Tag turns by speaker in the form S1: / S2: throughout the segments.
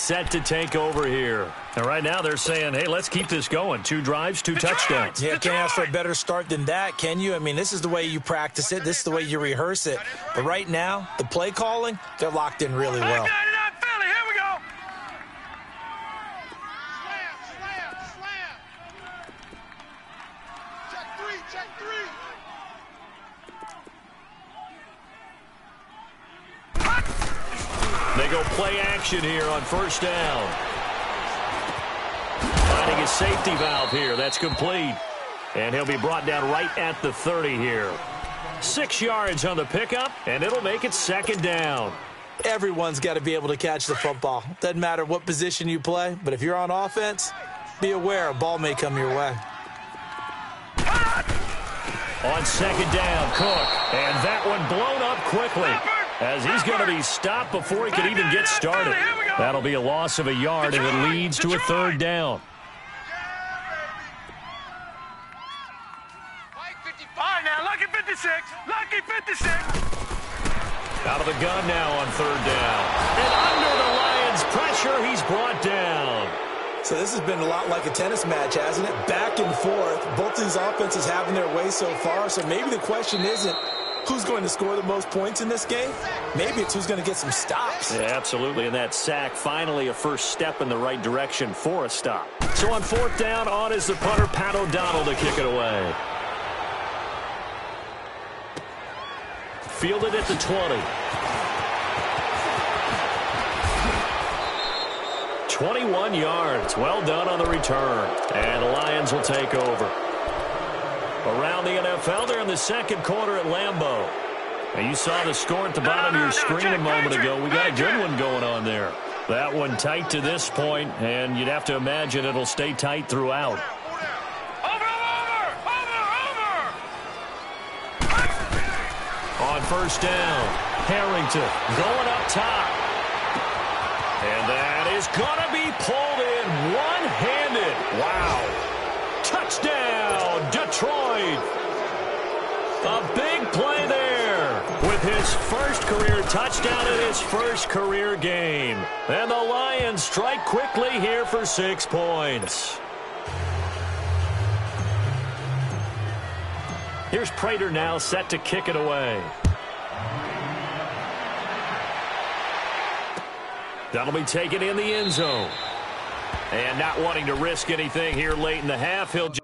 S1: set to take over here. And right now they're saying, hey, let's keep this going. 2 drives, 2 touchdowns.
S2: Yeah, can't ask for a better start than that, can you? I mean, this is the way you practice it. This is the way you rehearse it. But right now, the play calling, they're locked in really well.
S1: They go play action here on first down. Finding his safety valve here. That's complete. And he'll be brought down right at the 30 here. 6 yards on the pickup, and it'll make it second down.
S2: Everyone's got to be able to catch the football. Doesn't matter what position you play, but if you're on offense, be aware a ball may come your way.
S1: On second down, Cook. And that one blown up quickly, as he's going to be stopped before he can even get started. That'll be a loss of a yard, and it leads to a third down.
S3: Lucky 56. Lucky 56.
S1: Out of the gun now on third down. And under the Lions' pressure, he's brought down.
S2: So this has been a lot like a tennis match, hasn't it? Back and forth. Both these offenses having their way so far. So maybe the question isn't who's going to score the most points in this game. Maybe it's who's going to get some stops.
S1: Yeah, absolutely. And that sack, finally a first step in the right direction for a stop. So on fourth down, on is the punter, Pat O'Donnell, to kick it away. Fielded at the 20. 21 yards. Well done on the return. And the Lions will take over. Around the NFL, they're in the second quarter at Lambeau. Now, you saw the score at the bottom of your screen a moment ago. We got a good one going on there. That one tight to this point, and you'd have to imagine it'll stay tight throughout. On first down, Harrington going up top. And that is going to be pulled in one-handed. Wow. Touchdown, Detroit. A big play there with his first career touchdown in his first career game. And the Lions strike quickly here for 6 points. Here's Prater now set to kick it away. That'll be taken in the end zone. And not wanting to risk anything here late in the half, he'll just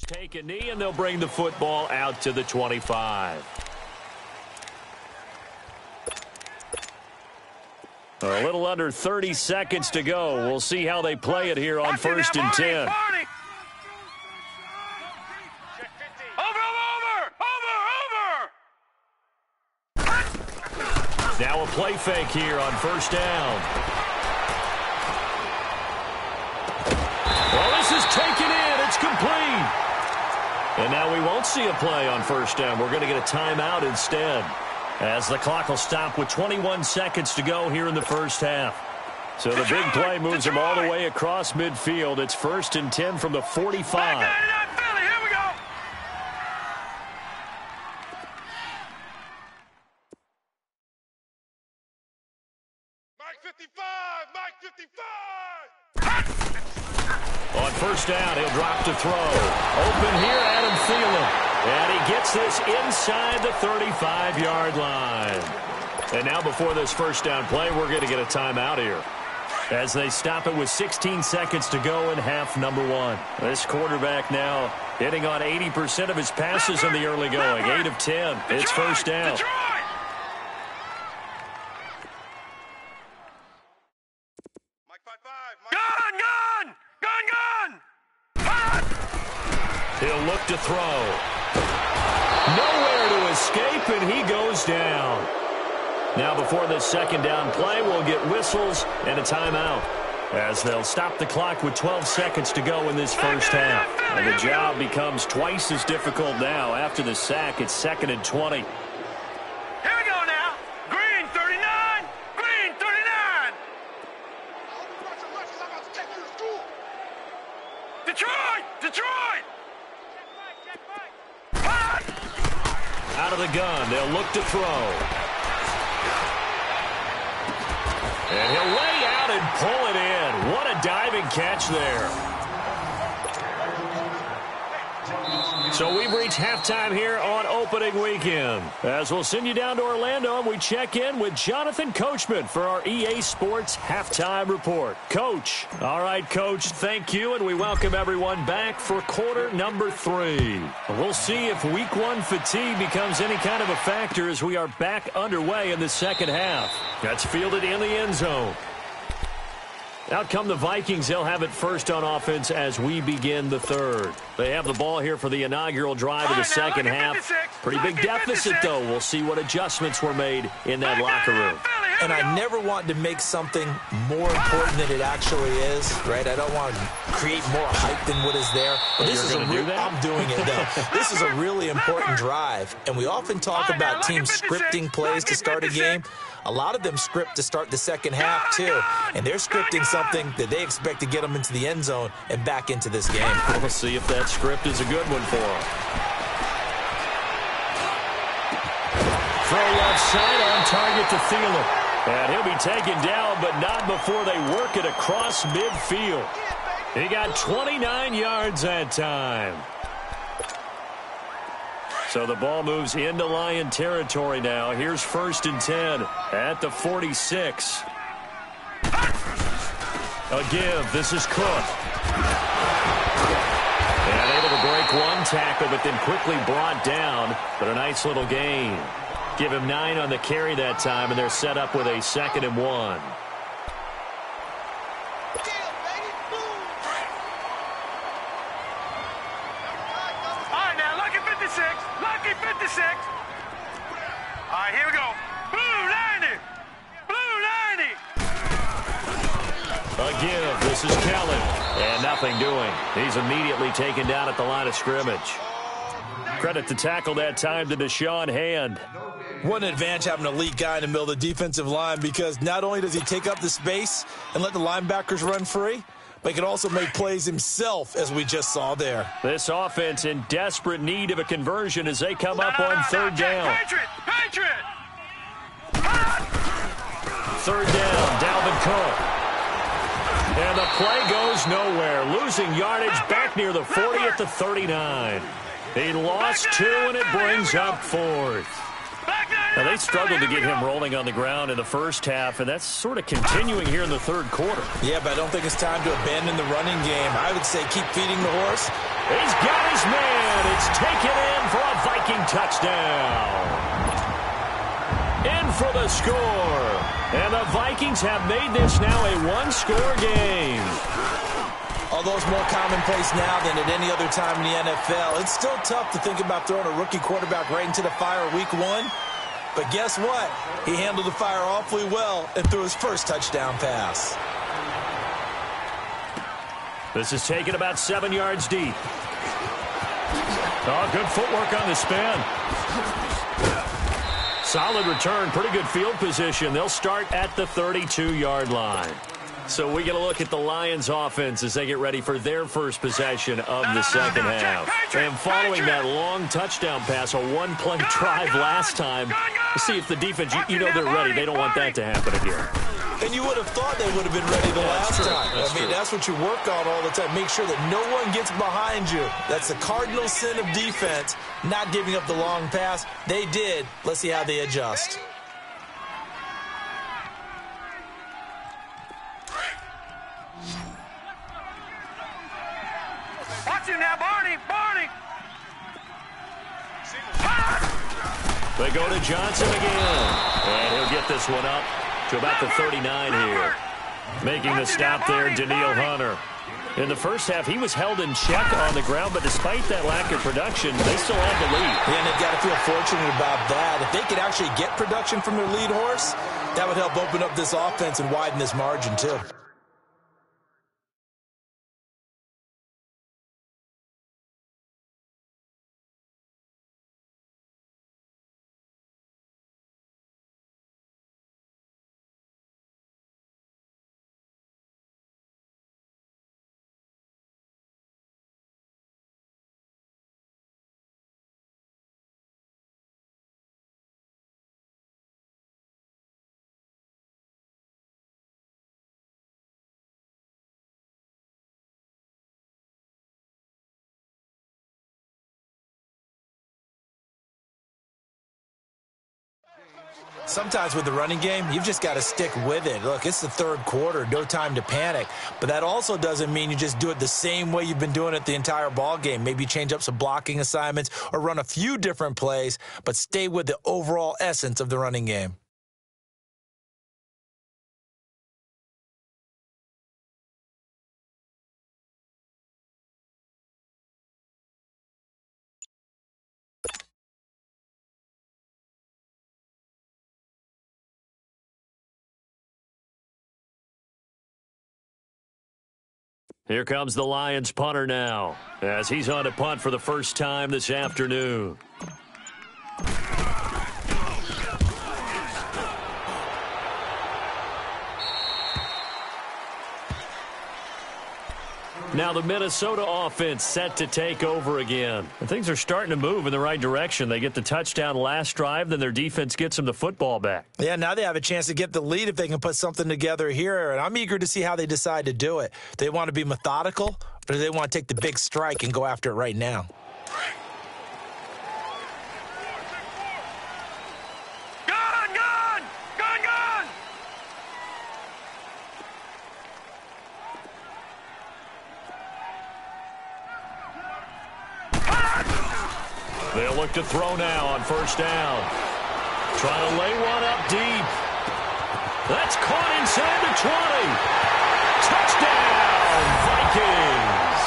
S1: take a knee, and they'll bring the football out to the 25. A little under 30 seconds to go. We'll see how they play it here on first and 10. Now a play fake here on first down. Well, this is taken in. It's complete. And now we won't see a play on first down. We're going to get a timeout instead, as the clock will stop with 21 seconds to go here in the first half. So the big play moves them all the way across midfield. It's first and 10 from the 45. On first down, he'll drop to throw. Open here, Adam Thielen. And he gets this inside the 35-yard line. And now before this first down play, we're going to get a timeout here, as they stop it with 16 seconds to go in half number one. This quarterback now hitting on 80% of his passes in the early going. 8 of 10. It's first down. He'll look to throw. Nowhere to escape, and he goes down. Now before this second down play, we'll get whistles and a timeout. as they'll stop the clock with 12 seconds to go in this first half. And the job becomes twice as difficult now. After the sack, it's 2nd and 20.
S3: Here we go now. Green 39. Green 39. Detroit. Detroit.
S1: Out of the gun, they'll look to throw. And he'll lay out and pull it in. What a diving catch there. So we've reached halftime here on opening weekend. As we'll send you down to Orlando, and we check in with Jonathan Coachman for our EA Sports Halftime Report. Coach. All right, Coach, thank you, and we welcome everyone back for quarter number 3. We'll see if week 1 fatigue becomes any kind of a factor as we are back underway in the second half. That's fielded in the end zone. Out come the Vikings. They'll have it first on offense as we begin the third. They have the ball here for the inaugural drive of the second half. Pretty big deficit, though. We'll see what adjustments were made in that locker room.
S2: And I never want to make something more important than it actually is, right? I don't want to create more hype than what is there. But this is I'm doing it, though. This is a really important drive. And we often talk about teams scripting plays to start a game. A lot of them script to start the second half, too. And they're scripting something that they expect to get them into the end zone and back into this game.
S1: We'll see if that script is a good one for them. Throw left side on target to Thielen. And he'll be taken down, but not before they work it across midfield. He got 29 yards that time. So the ball moves into Lion territory now. Here's 1st and 10 at the 46. A give. This is Cook. And able to break one tackle, but then quickly brought down. But a nice little gain. Give him 9 on the carry that time, and they're set up with a 2nd and 1.
S3: Lucky 56. All right, here we go. Blue 90. Blue 90.
S1: A give. This is Kellen. And nothing doing. He's immediately taken down at the line of scrimmage. Credit to tackle that time to Deshaun Hand.
S2: What an advantage having an elite guy in the middle of the defensive line, because not only does he take up the space and let the linebackers run free, but he can also make plays himself, as we just saw there.
S1: This offense in desperate need of a conversion as they come up on 3rd down.
S3: Patriot!
S1: 3rd down, Dalvin Cook. And the play goes nowhere. Losing yardage back near the 40 at the 39. He lost 2, and it brings up 4th. Now, they struggled to get him rolling on the ground in the first half, and that's sort of continuing here in the 3rd quarter.
S2: Yeah, but I don't think it's time to abandon the running game. I would say keep feeding the horse.
S1: He's got his man. It's taken in for a Viking touchdown. In for the score. And the Vikings have made this now a 1-score game.
S2: Although it's more commonplace now than at any other time in the NFL, it's still tough to think about throwing a rookie quarterback right into the fire week 1. But guess what? He handled the fire awfully well and threw his first touchdown pass.
S1: This is taken about 7 yards deep. Oh, good footwork on the spin. Solid return, pretty good field position. They'll start at the 32-yard line. So we get a look at the Lions offense as they get ready for their first possession of the second half. And following that long touchdown pass, a 1-play drive last time, let's see if the defense, you know they're ready. They don't want that to happen again.
S2: And you would have thought they would have been ready the last time. That's what you work on all the time. Make sure that no one gets behind you. That's the cardinal sin of defense, not giving up the long pass. They did. Let's see how they adjust.
S3: Watch him now, Barney.
S1: They go to Johnson again. And he'll get this one up to about the 39 here. Making the stop there, Danielle Hunter. In the first half, he was held in check on the ground, but despite that lack of production, they still have the lead.
S2: Yeah, and they've got to feel fortunate about that. If they could actually get production from their lead horse, that would help open up this offense and widen this margin, too. Sometimes with the running game, you've just got to stick with it. Look, it's the third quarter, no time to panic. But that also doesn't mean you just do it the same way you've been doing it the entire ball game. Maybe change up some blocking assignments or run a few different plays, but stay with the overall essence of the running game.
S1: Here comes the Lions punter now, as he's on to punt for the first time this afternoon. Now the Minnesota offense set to take over again. And things are starting to move in the right direction. They get the touchdown last drive, then their defense gets them the football back.
S2: Yeah, now they have a chance to get the lead if they can put something together here. And I'm eager to see how they decide to do it. They want to be methodical, or do they want to take the big strike and go after it right now?
S1: They'll look to throw now on first down. Trying to lay one up deep. That's caught inside the 20. Touchdown, Vikings.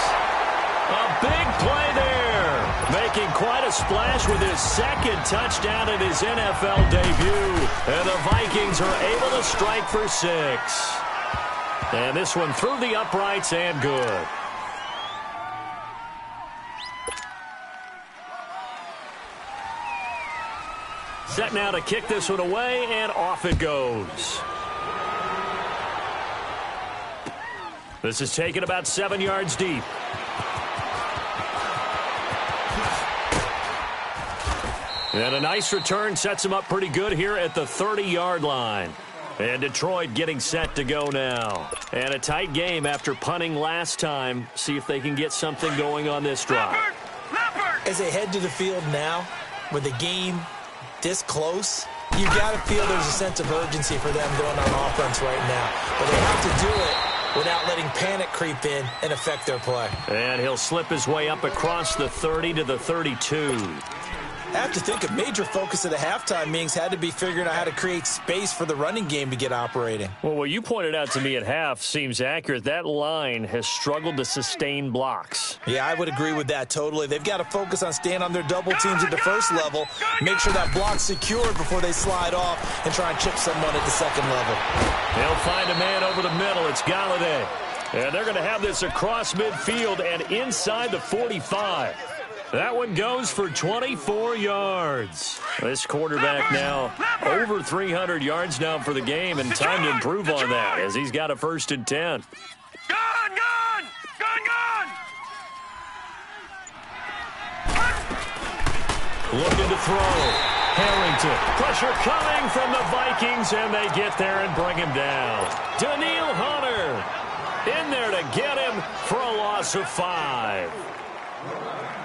S1: A big play there. Making quite a splash with his second touchdown in his NFL debut. And the Vikings are able to strike for 6. And this one through the uprights and good. Set now to kick this one away, and off it goes. This is taken about 7 yards deep. And a nice return sets him up pretty good here at the 30-yard line. And Detroit getting set to go now. And a tight game after punting last time. See if they can get something going on this drive.
S2: As they head to the field now, with the game this close, you got to feel there's a sense of urgency for them going on offense right now. But they have to do it without letting panic creep in and affect their play.
S1: And he'll slip his way up across the 30 to the 32.
S2: I have to think a major focus of the halftime meetings had to be figuring out how to create space for the running game to get operating.
S1: Well, what you pointed out to me at half seems accurate. That line has struggled to sustain blocks.
S2: Yeah, I would agree with that totally. They've got to focus on staying on their double teams at the first level, make sure that block's secured before they slide off and try and chip someone at the second level.
S1: They'll find a man over the middle. It's Galladay. And they're going to have this across midfield and inside the 45. That one goes for 24 yards. This quarterback now over 300 yards now for the game, and time to improve on that as he's got a 1st and 10.
S3: Gone!
S1: Looking to throw. Harrington. Pressure coming from the Vikings, and they get there and bring him down. Daniil Hunter in there to get him for a loss of 5.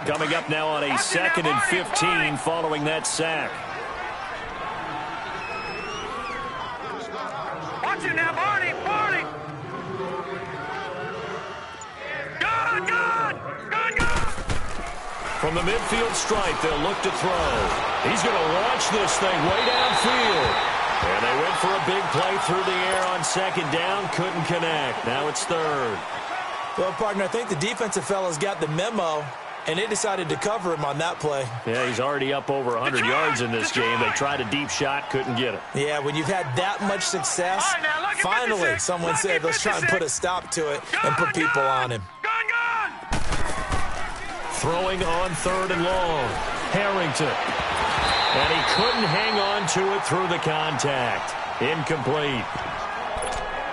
S1: Coming up now on a 2nd and 15 following that sack.
S3: Watch it now, Barney! Gone!
S1: From the midfield stripe, they'll look to throw. He's going to launch this thing way downfield. And they went for a big play through the air on 2nd down. Couldn't connect. Now it's 3rd.
S2: Well, partner, I think the defensive fellas got the memo, and they decided to cover him on that play.
S1: Yeah, he's already up over 100 yards in this game. They tried a deep shot, couldn't get it.
S2: Yeah, when you've had that much success, finally someone said, let's try and put a stop to it and put people on him.
S3: Gone!
S1: Throwing on 3rd and long. Harrington. And he couldn't hang on to it through the contact. Incomplete.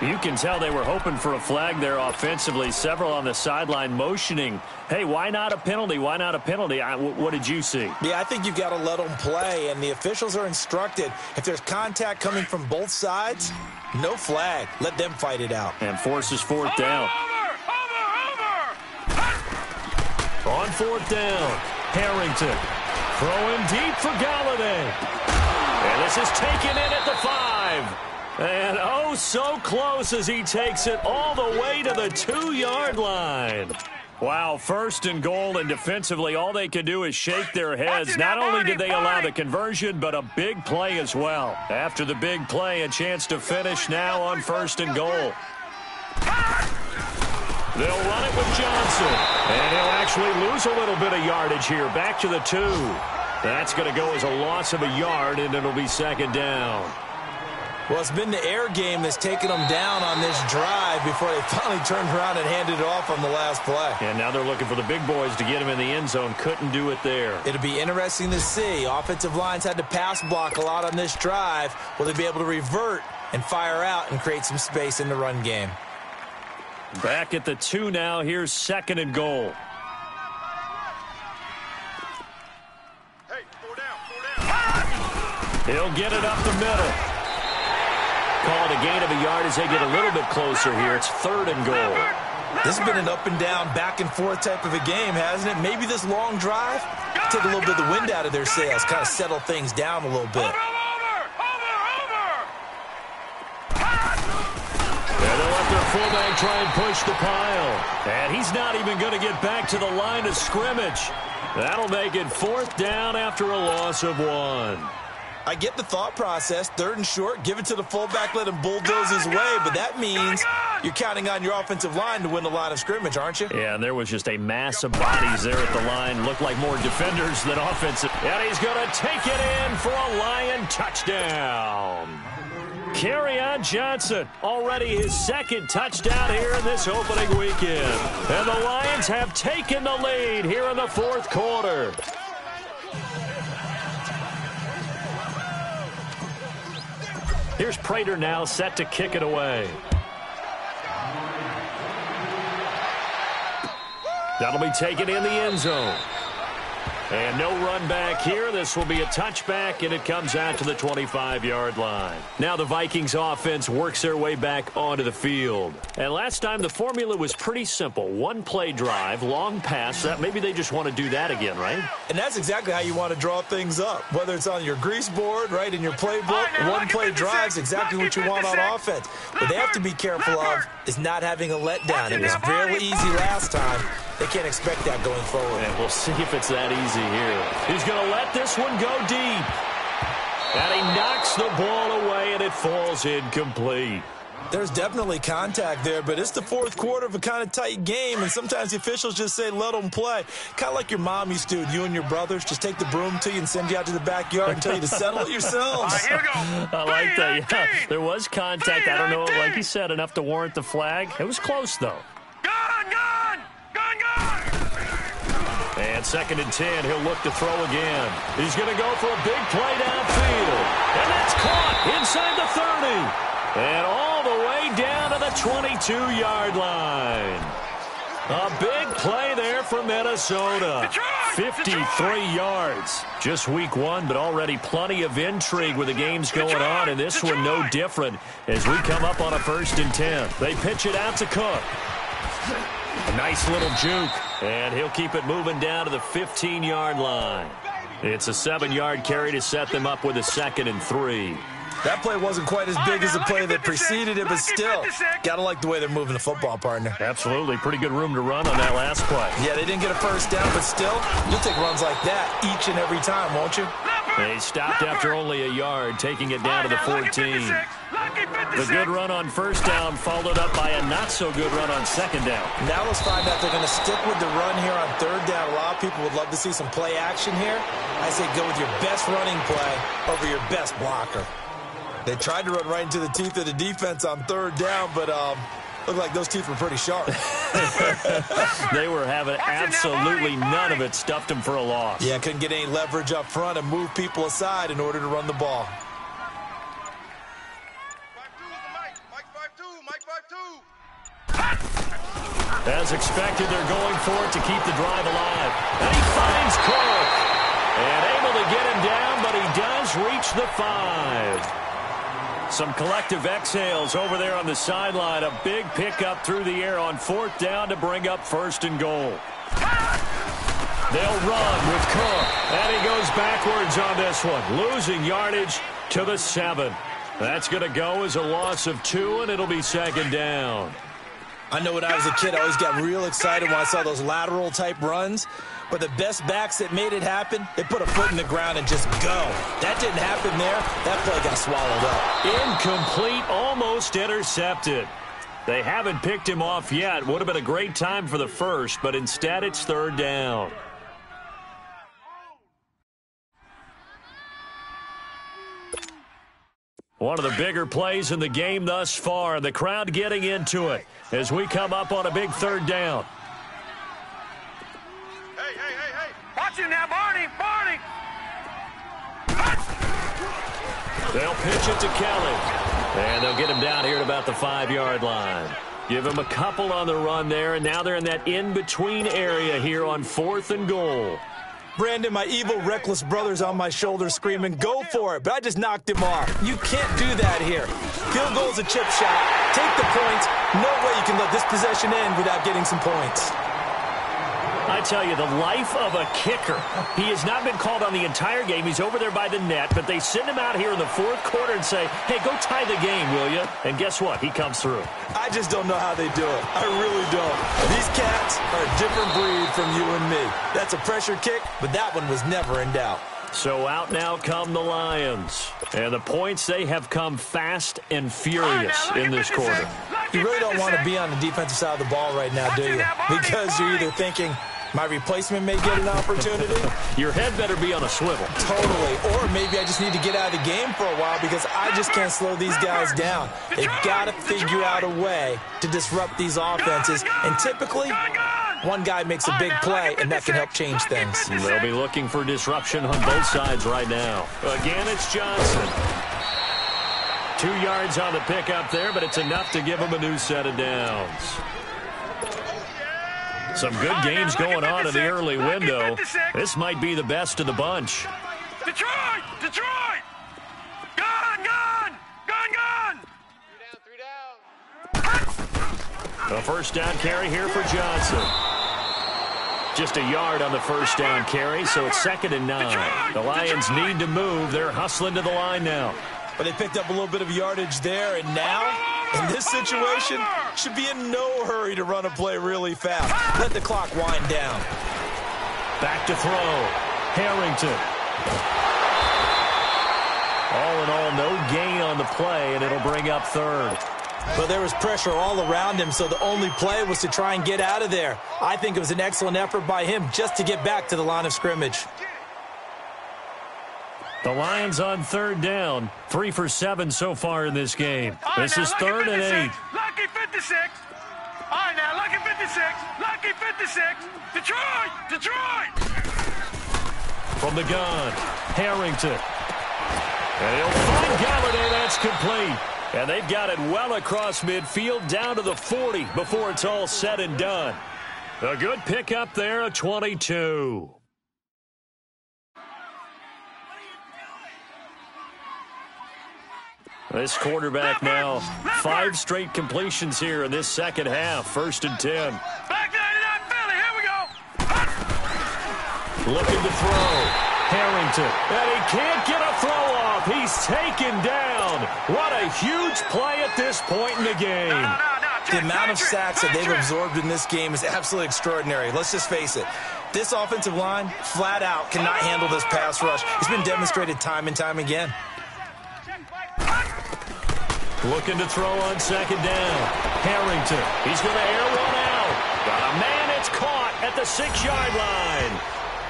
S1: You can tell they were hoping for a flag there offensively. Several on the sideline motioning, hey, why not a penalty? Why not a penalty? What did you see?
S2: Yeah, I think you've got to let them play, and the officials are instructed. If there's contact coming from both sides, no flag. Let them fight it out.
S1: And forces 4th down.
S3: Over!
S1: On 4th down, Harrington throwing deep for Galladay. And this is taken in at the 5. And oh, so close as he takes it all the way to the 2-yard line. Wow, 1st and goal, and defensively all they can do is shake their heads. Not only did they allow the conversion, but a big play as well. After the big play, a chance to finish now on 1st and goal. They'll run it with Johnson, and he'll actually lose a little bit of yardage here. Back to the 2. That's going to go as a loss of a yard, and it'll be 2nd down.
S2: Well, it's been the air game that's taken them down on this drive before they finally turned around and handed it off on the last play.
S1: And now they're looking for the big boys to get him in the end zone. Couldn't do it there.
S2: It'll be interesting to see. Offensive lines had to pass block a lot on this drive. Will they be able to revert and fire out and create some space in the run game?
S1: Back at the 2 now. Here's 2nd and goal.
S3: Hey, 4 down.
S1: He'll get it up the middle. Call it a gain of a yard as they get a little bit closer here. It's 3rd and goal.
S2: This has been an up and down, back and forth type of a game, hasn't it? Maybe this long drive take a little bit of the wind out of their sails, kind of settle things down a little bit.
S1: And they'll let their fullback try and push the pile. And he's not even going to get back to the line of scrimmage. That'll make it 4th down after a loss of 1.
S2: I get the thought process. 3rd and short, give it to the fullback, let him bulldoze his way, but that means you're counting on your offensive line to win the line of scrimmage, aren't you?
S1: Yeah, and there was just a mass of bodies there at the line. Looked like more defenders than offensive. And he's going to take it in for a Lion touchdown. Kerryon Johnson, already his 2nd touchdown here in this opening weekend. And the Lions have taken the lead here in the 4th quarter. Here's Prater now set to kick it away. That'll be taken in the end zone. And no run back here. This will be a touchback, and it comes out to the 25-yard line. Now the Vikings offense works their way back onto the field. And last time the formula was pretty simple. 1-play drive, long pass. Maybe they just want to do that again, right?
S2: And that's exactly how you want to draw things up. Whether it's on your grease board, right, in your playbook, 1-play drive is exactly what you want on offense. What they have to be careful of is not having a letdown. It was very easy last time. They can't expect that going forward.
S1: And we'll see if it's that easy here. He's going to let this one go deep. And he knocks the ball away, and it falls incomplete.
S2: There's definitely contact there, but it's the 4th quarter of a kind of tight game, and sometimes the officials just say, let them play. Kind of like your mom used to, you and your brothers, just take the broom to you and send you out to the backyard and tell you to settle it yourselves.
S3: Here we go.
S1: I like that. Yeah, there was contact. I don't know, like you said, enough to warrant the flag. It was close, though. And 2nd and 10, he'll look to throw again. He's going to go for a big play downfield. And that's caught inside the 30. And all the way down to the 22-yard line. A big play there for Minnesota. 53 yards. Just week 1, but already plenty of intrigue with the games going on. And this one no different as we come up on a 1st and 10. They pitch it out to Cook. A nice little juke. And he'll keep it moving down to the 15-yard line. It's a 7-yard carry to set them up with a 2nd and 3.
S2: That play wasn't quite as big as the play that preceded it, but still, got to like the way they're moving the football, partner.
S1: Absolutely. Pretty good room to run on that last play.
S2: Yeah, they didn't get a 1st down, but still, you'll take runs like that each and every time, won't you?
S1: They stopped after only a yard, taking it down to the 14. The good run on 1st down followed up by a not-so-good run on 2nd down.
S2: Now let's find out they're going to stick with the run here on 3rd down. A lot of people would love to see some play action here. I say go with your best running play over your best blocker. They tried to run right into the teeth of the defense on 3rd down, but looked like those teeth were pretty sharp. They were having absolutely none of it. Stuffed them for a loss. Yeah, couldn't get any leverage up front and move people aside in order to run the ball.
S1: As expected, they're going for it to keep the drive alive. And he finds Cook. And able to get him down, but he does reach the 5. Some collective exhales over there on the sideline. A big pickup through the air on 4th down to bring up 1st and goal. They'll run with Cook, and he goes backwards on this one, losing yardage to the 7. That's going to go as a loss of 2, and it'll be second down.
S2: I know when I was a kid, I always got real excited when I saw those lateral-type runs. But the best backs that made it happen, they put a foot in the ground and just go. That didn't happen there. That play got swallowed up.
S1: Incomplete, almost intercepted. They haven't picked him off yet. Would have been a great time for the first, but instead it's third down. One of the bigger plays in the game thus far. The crowd getting into it as we come up on a big third down.
S3: Hey. Watch him now, Barney.
S1: They'll pitch it to Kelly. And they'll get him down here at about the 5-yard line. Give him a couple on the run there, and now they're in that in-between area here on 4th and goal.
S2: Brandon, my evil, reckless brother's on my shoulder screaming, go for it, but I just knocked him off. You can't do that here. Field goal's a chip shot. Take the points. No way you can let this possession end without getting some points.
S1: I tell you, the life of a kicker. He has not been called on the entire game. He's over there by the net, but they send him out here in the 4th quarter and say, hey, go tie the game, will you? And guess what? He comes through.
S2: I just don't know how they do it. I really don't. These cats are a different breed from you and me. That's a pressure kick, but that one was never in doubt.
S1: So out now come the Lions. And the points, they have come fast and furious in this quarter.
S2: You really don't want to be on the defensive side of the ball right now, do you? Because you're either thinking, my replacement may get an opportunity.
S1: Your head better be on a swivel.
S2: Totally. Or maybe I just need to get out of the game for a while because I just can't slow these guys down. They've got to figure out a way to disrupt these offenses. And typically, one guy makes a big play, and that can help change things.
S1: They'll be looking for disruption on both sides right now. Again, it's Johnson. 2 yards on the pickup there, but it's enough to give him a new set of downs. Some good games going on in the early window. This might be the best of the bunch.
S3: Detroit! Gun!
S4: 3 down.
S1: A first down carry here for Johnson. Just a yard on the first down carry, so it's 2nd and 9. The Lions need to move. They're hustling to the line now.
S2: But they picked up a little bit of yardage there, and now, in this situation, should be in no hurry to run a play really fast. Let the clock wind down.
S1: Back to throw. Harrington. All in all, no gain on the play, and it'll bring up 3rd.
S2: But there was pressure all around him, so the only play was to try and get out of there. I think it was an excellent effort by him just to get back to the line of scrimmage.
S1: The Lions on 3rd down. 3 for 7 so far in this game. This is 3rd and 8.
S3: Lucky 56. All right, now, lucky 56. Lucky 56. Detroit!
S1: From the gun, Harrington. And he'll find Galladay. That's complete. And they've got it well across midfield down to the 40 before it's all said and done. A good pickup there, a 22. This quarterback now, 5 straight completions here in this second half. 1st and 10.
S3: Back 99 Philly, here we go.
S1: Looking to throw. Harrington. And he can't get a throw off. He's taken down. What a huge play at this point in the game.
S2: The amount of sacks that they've absorbed in this game is absolutely extraordinary. Let's just face it. This offensive line, flat out, cannot handle this pass rush. It's been demonstrated time and time again.
S1: Looking to throw on 2nd down. Harrington. He's going to air one out. Got a man. It's caught at the 6-yard line.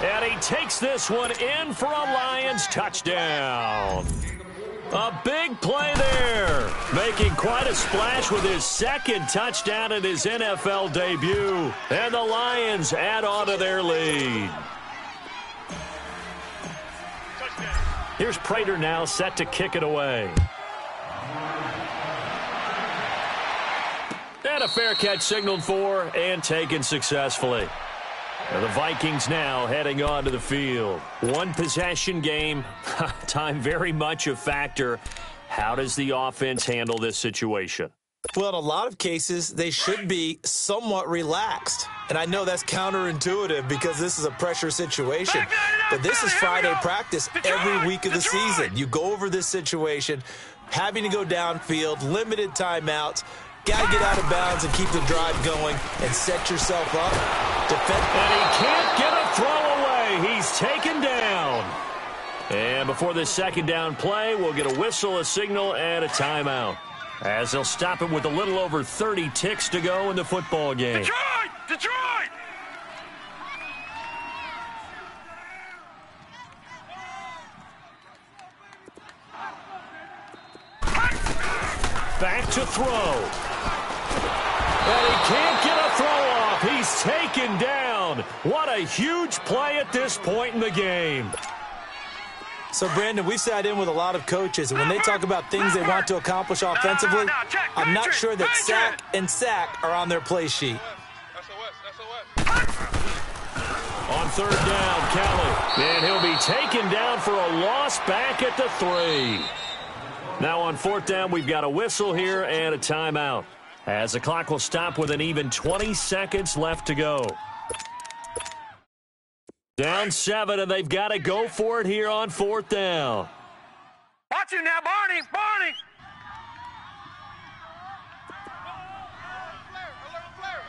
S1: And he takes this one in for a Lions touchdown. A big play there. Making quite a splash with his 2nd touchdown in his NFL debut. And the Lions add on to their lead. Here's Prater now set to kick it away. And a fair catch signaled for and taken successfully. And the Vikings now heading onto the field. 1 possession game. Time very much a factor. How does the offense handle this situation?
S2: Well, in a lot of cases, they should be somewhat relaxed. And I know that's counterintuitive because this is a pressure situation. But this is Friday practice every week of the season. You go over this situation, having to go downfield, limited timeouts, got to get out of bounds and keep the drive going and set yourself up.
S1: And he can't get a throw away. He's taken down. And before this second down play, we'll get a whistle, a signal, and a timeout, as they'll stop it with a little over 30 ticks to go in the football game.
S3: Detroit! Detroit!
S1: Back to throw. And he can't get a throw off. He's taken down. What a huge play at this point in the game.
S2: So, Brandon, we've sat in with a lot of coaches, and when they talk about things they want to accomplish offensively, I'm not sure that sack and sack are on their play sheet.
S1: On third down, Kelly. And he'll be taken down for a loss back at the 3. Now on fourth down, we've got a whistle here and a timeout, as the clock will stop with an even 20 seconds left to go. Down 7, and they've got to go for it here on fourth down.
S3: Watch him now, Barney! Barney!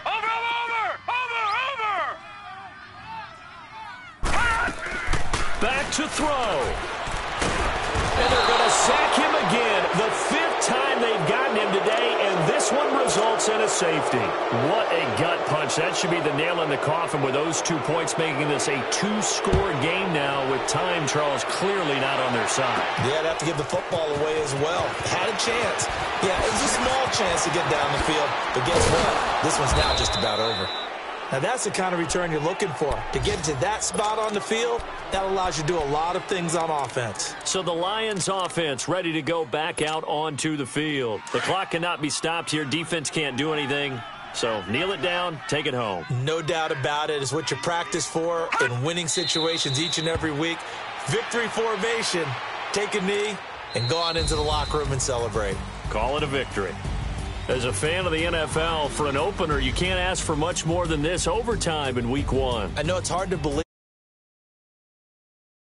S3: Over!
S1: Back to throw. And they're going to sack him again. The 5th time they've gotten him today, and this one results in a safety. What a gut punch. That should be the nail in the coffin with those 2 points, making this a 2-score game now with time, Charles, clearly not on their side.
S2: Yeah, they'd have to give the football away as well. Had a chance. Yeah, it was a small chance to get down the field, but guess what? This one's now just about over. Now, that's the kind of return you're looking for. To get to that spot on the field, that allows you to do a lot of things on offense.
S1: So the Lions offense ready to go back out onto the field. The clock cannot be stopped here. Defense can't do anything. So kneel it down, take it home.
S2: No doubt about it. It's what you practice for in winning situations each and every week. Victory formation. Take a knee and go on into the locker room and celebrate.
S1: Call it a victory. As a fan of the NFL, for an opener, you can't ask for much more than this overtime in Week 1.
S2: I know it's hard to believe.